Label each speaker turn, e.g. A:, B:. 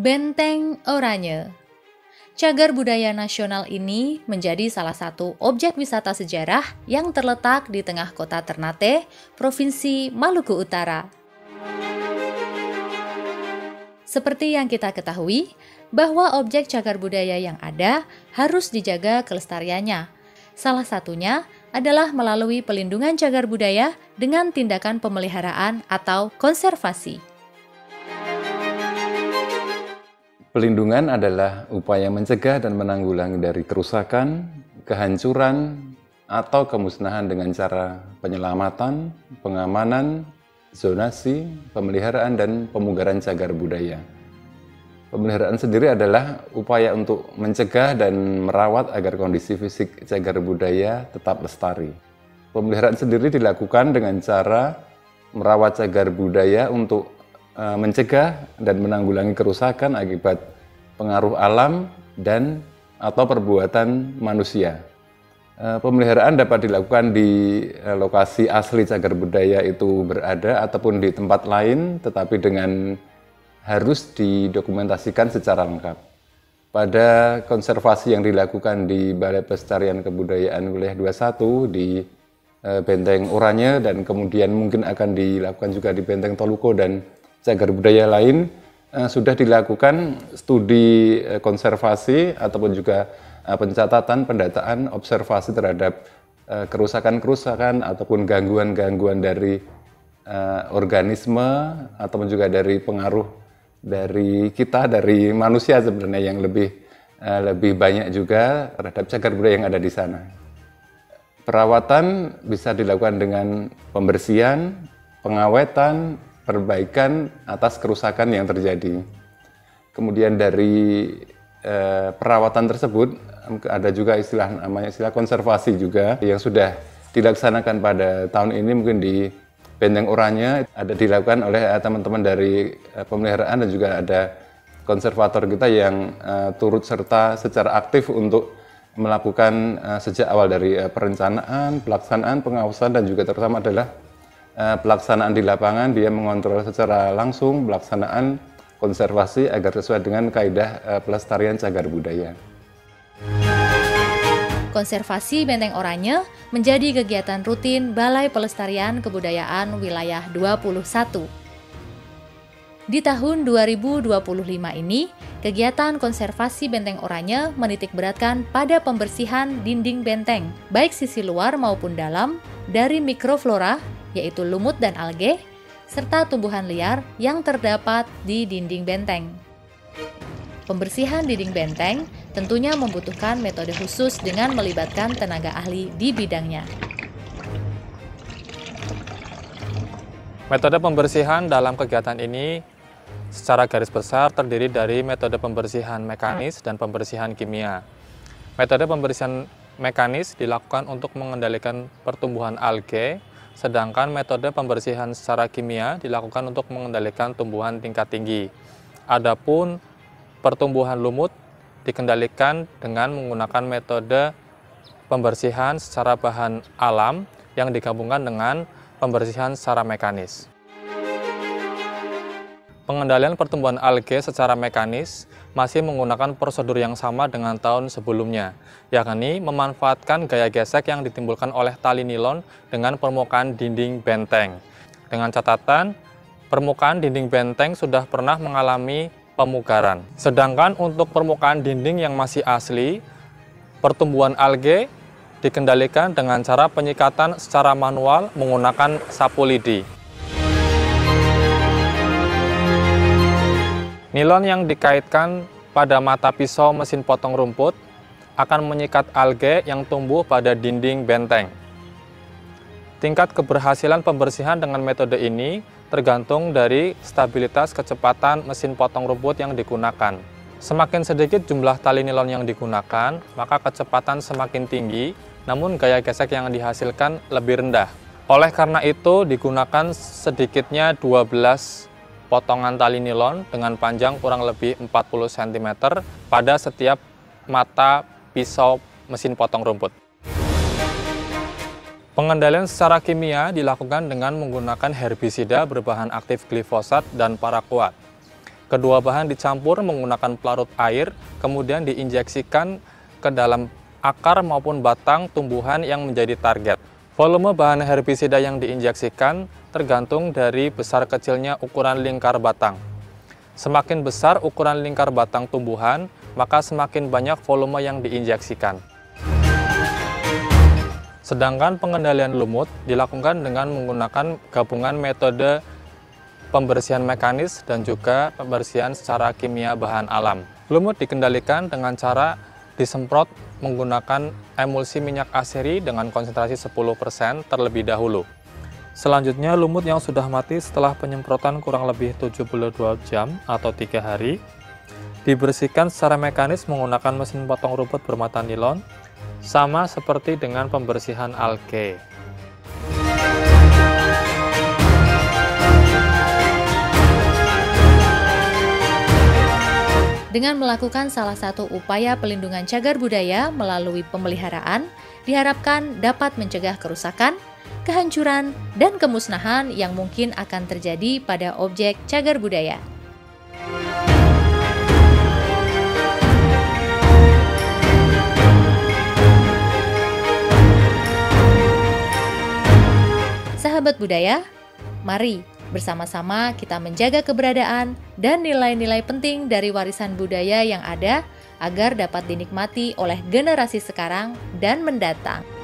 A: Benteng Oranye. Cagar budaya nasional ini menjadi salah satu objek wisata sejarah yang terletak di tengah kota Ternate, Provinsi Maluku Utara. Seperti yang kita ketahui, bahwa objek cagar budaya yang ada harus dijaga kelestariannya. Salah satunya adalah melalui pelindungan cagar budaya dengan tindakan pemeliharaan atau konservasi.
B: Pelindungan adalah upaya mencegah dan menanggulangi dari kerusakan, kehancuran, atau kemusnahan dengan cara penyelamatan, pengamanan, zonasi, pemeliharaan, dan pemugaran cagar budaya. Pemeliharaan sendiri adalah upaya untuk mencegah dan merawat agar kondisi fisik cagar budaya tetap lestari. Pemeliharaan sendiri dilakukan dengan cara merawat cagar budaya untuk mencegah dan menanggulangi kerusakan akibat pengaruh alam dan atau perbuatan manusia. Pemeliharaan dapat dilakukan di lokasi asli cagar budaya itu berada ataupun di tempat lain, tetapi dengan harus didokumentasikan secara lengkap. Pada konservasi yang dilakukan di Balai Pelestarian Kebudayaan Wilayah 21 di Benteng Oranye dan kemudian mungkin akan dilakukan juga di Benteng Toluko dan cagar budaya lain, sudah dilakukan studi konservasi ataupun juga pencatatan, pendataan, observasi terhadap kerusakan-kerusakan ataupun gangguan-gangguan dari organisme ataupun juga dari pengaruh dari kita, dari manusia sebenarnya yang lebih banyak juga terhadap cagar budaya yang ada di sana. Perawatan bisa dilakukan dengan pembersihan, pengawetan, perbaikan atas kerusakan yang terjadi. Kemudian dari perawatan tersebut ada juga namanya istilah konservasi juga yang sudah dilaksanakan pada tahun ini mungkin di Benteng Oranye ada dilakukan oleh teman-teman dari pemeliharaan dan juga ada konservator kita yang turut serta secara aktif untuk melakukan sejak awal dari perencanaan, pelaksanaan, pengawasan dan juga terutama adalah pelaksanaan di lapangan. Dia mengontrol secara langsung pelaksanaan konservasi agar sesuai dengan kaidah pelestarian cagar budaya.
A: Konservasi Benteng Oranye menjadi kegiatan rutin Balai Pelestarian Kebudayaan Wilayah 21. Di tahun 2025 ini, kegiatan konservasi Benteng Oranye menitikberatkan pada pembersihan dinding benteng, baik sisi luar maupun dalam, dari mikroflora, yaitu lumut dan alge, serta tumbuhan liar yang terdapat di dinding benteng. Pembersihan dinding benteng tentunya membutuhkan metode khusus dengan melibatkan tenaga ahli di bidangnya.
C: Metode pembersihan dalam kegiatan ini secara garis besar terdiri dari metode pembersihan mekanis dan pembersihan kimia. Metode pembersihan mekanis dilakukan untuk mengendalikan pertumbuhan alge, sedangkan metode pembersihan secara kimia dilakukan untuk mengendalikan tumbuhan tingkat tinggi. Adapun pertumbuhan lumut dikendalikan dengan menggunakan metode pembersihan secara bahan alam yang digabungkan dengan pembersihan secara mekanis. Pengendalian pertumbuhan alge secara mekanis masih menggunakan prosedur yang sama dengan tahun sebelumnya, yakni memanfaatkan gaya gesek yang ditimbulkan oleh tali nilon dengan permukaan dinding benteng. Dengan catatan, permukaan dinding benteng sudah pernah mengalami pemugaran. Sedangkan untuk permukaan dinding yang masih asli, pertumbuhan alge dikendalikan dengan cara penyikatan secara manual menggunakan sapu lidi. Nilon yang dikaitkan pada mata pisau mesin potong rumput akan menyikat alge yang tumbuh pada dinding benteng. Tingkat keberhasilan pembersihan dengan metode ini tergantung dari stabilitas kecepatan mesin potong rumput yang digunakan. Semakin sedikit jumlah tali nilon yang digunakan, maka kecepatan semakin tinggi, namun gaya gesek yang dihasilkan lebih rendah. Oleh karena itu, digunakan sedikitnya 12 potongan tali nilon dengan panjang kurang lebih 40 cm pada setiap mata pisau mesin potong rumput. Pengendalian secara kimia dilakukan dengan menggunakan herbisida berbahan aktif glifosat dan paraquat. Kedua bahan dicampur menggunakan pelarut air, kemudian diinjeksikan ke dalam akar maupun batang tumbuhan yang menjadi target. Volume bahan herbisida yang diinjeksikan tergantung dari besar kecilnya ukuran lingkar batang. Semakin besar ukuran lingkar batang tumbuhan, maka semakin banyak volume yang diinjeksikan. Sedangkan pengendalian lumut dilakukan dengan menggunakan gabungan metode pembersihan mekanis dan juga pembersihan secara kimia bahan alam. Lumut dikendalikan dengan cara disemprot menggunakan emulsi minyak aseri dengan konsentrasi 10% terlebih dahulu. Selanjutnya, lumut yang sudah mati setelah penyemprotan kurang lebih 72 jam atau 3 hari, dibersihkan secara mekanis menggunakan mesin potong rumput bermata nilon, sama seperti dengan pembersihan alge.
A: Dengan melakukan salah satu upaya pelindungan cagar budaya melalui pemeliharaan, diharapkan dapat mencegah kerusakan, kehancuran, dan kemusnahan yang mungkin akan terjadi pada objek cagar budaya. Sahabat budaya, mari bersama-sama kita menjaga keberadaan dan nilai-nilai penting dari warisan budaya yang ada agar dapat dinikmati oleh generasi sekarang dan mendatang.